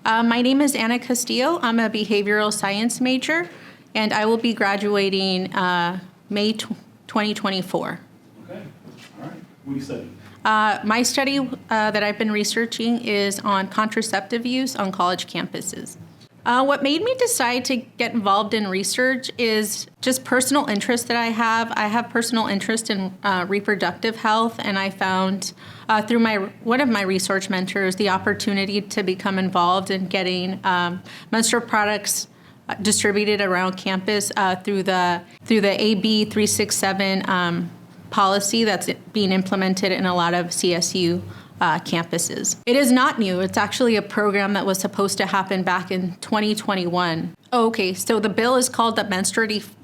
My name is Anna Castillo. I'm a behavioral science major, and I will be graduating May 2024. Okay, all right. What do you study? My study that I've been researching is on contraceptive use on college campuses. What made me decide to get involved in research is just personal interest that I have. I have personal interest in reproductive health, and I found through one of my research mentors the opportunity to become involved in getting menstrual products distributed around campus through the AB 367 policy that's being implemented in a lot of CSU campuses. It is not new. It's actually a program that was supposed to happen back in 2021. Oh, okay, so the bill is called the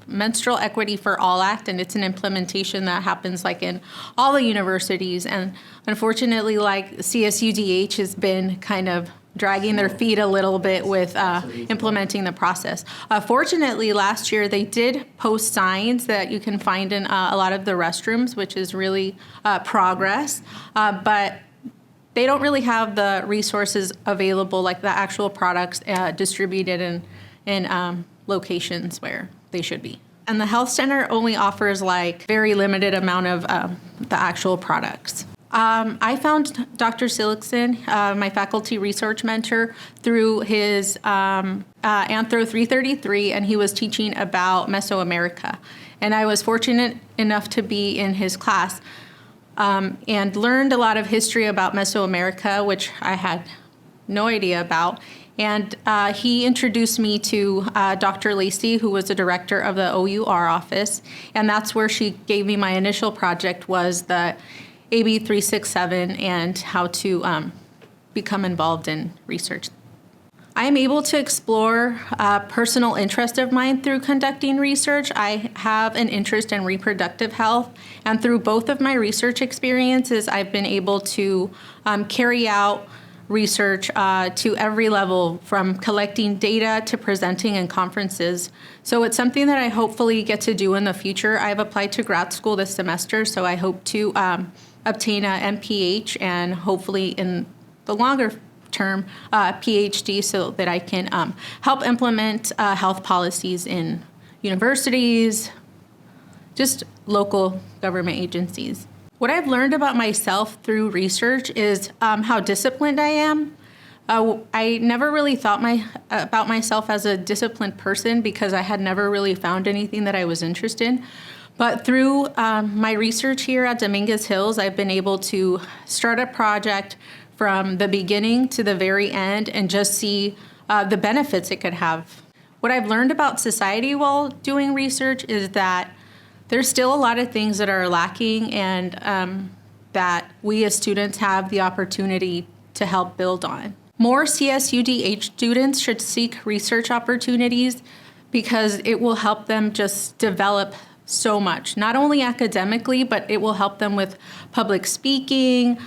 Menstrual Equity for All Act, and it's an implementation that happens like in all the universities. And unfortunately, like CSUDH has been kind of dragging their feet a little bit with implementing the process. Fortunately, last year they did post signs that you can find in a lot of the restrooms, which is really progress. But they don't really have the resources available, like the actual products distributed in locations where they should be. And the health center only offers like very limited amount of the actual products. I found Dr. Silikson, my faculty research mentor, through his Anthro 333, and he was teaching about Mesoamerica. And I was fortunate enough to be in his class and learned a lot of history about Mesoamerica, which I had no idea about. And he introduced me to Dr. Lacey, who was the director of the OUR office. And that's where she gave me my initial project, was the AB 367 and how to become involved in research. I am able to explore personal interest of mine through conducting research. I have an interest in reproductive health, and through both of my research experiences, I've been able to carry out research to every level, from collecting data to presenting in conferences. So it's something that I hopefully get to do in the future. I've applied to grad school this semester, so I hope to obtain a MPH and hopefully in the longer term PhD, so that I can help implement health policies in universities, just local government agencies. What I've learned about myself through research is how disciplined I am. I never really thought about myself as a disciplined person because I had never really found anything that I was interested in. But through my research here at Dominguez Hills, I've been able to start a project from the beginning to the very end and just see the benefits it could have. What I've learned about society while doing research is that there's still a lot of things that are lacking, and that we as students have the opportunity to help build on. More CSUDH students should seek research opportunities because it will help them just develop so much, not only academically, but it will help them with public speaking,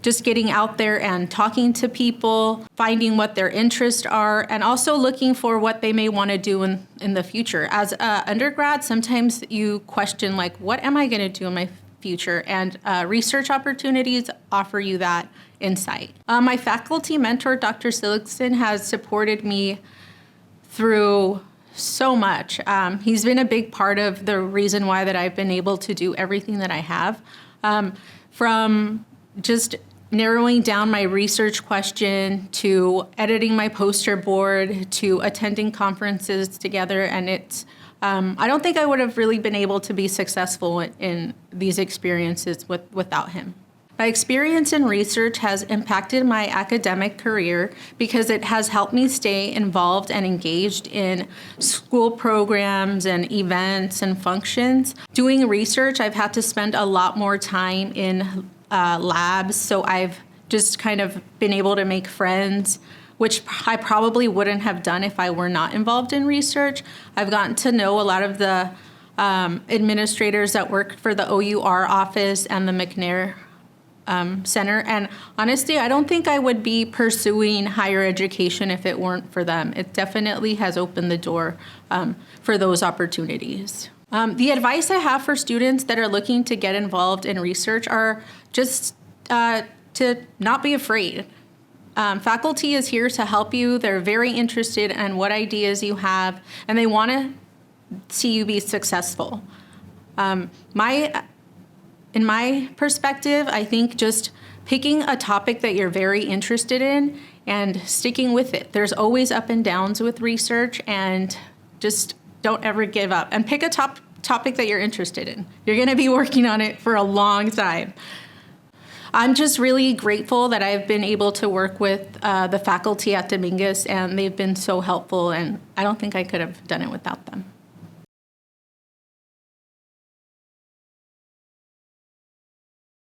just getting out there and talking to people, finding what their interests are, and also looking for what they may want to do in the future. As an undergrad, sometimes you question, like, what am I going to do in my future? And research opportunities offer you that insight. My faculty mentor, Dr. Silikson, has supported me through so much. He's been a big part of the reason why that I've been able to do everything that I have, from just narrowing down my research question to editing my poster board to attending conferences together. And it's I don't think I would have really been able to be successful in these experiences without him. My experience in research has impacted my academic career because it has helped me stay involved and engaged in school programs and events and functions. Doing research, I've had to spend a lot more time in labs, so I've just kind of been able to make friends, which I probably wouldn't have done if I were not involved in research. I've gotten to know a lot of the administrators that work for the OUR office and the McNair Center. And honestly, I don't think I would be pursuing higher education if it weren't for them. It definitely has opened the door for those opportunities. The advice I have for students that are looking to get involved in research are just to not be afraid. Faculty is here to help you. They're very interested in what ideas you have, and they want to see you be successful. In my perspective, I think just picking a topic that you're very interested in and sticking with it. There's always up and downs with research, and just don't ever give up. And pick a topic that you're interested in. You're going to be working on it for a long time. I'm just really grateful that I've been able to work with the faculty at Dominguez, and they've been so helpful, and I don't think I could have done it without them.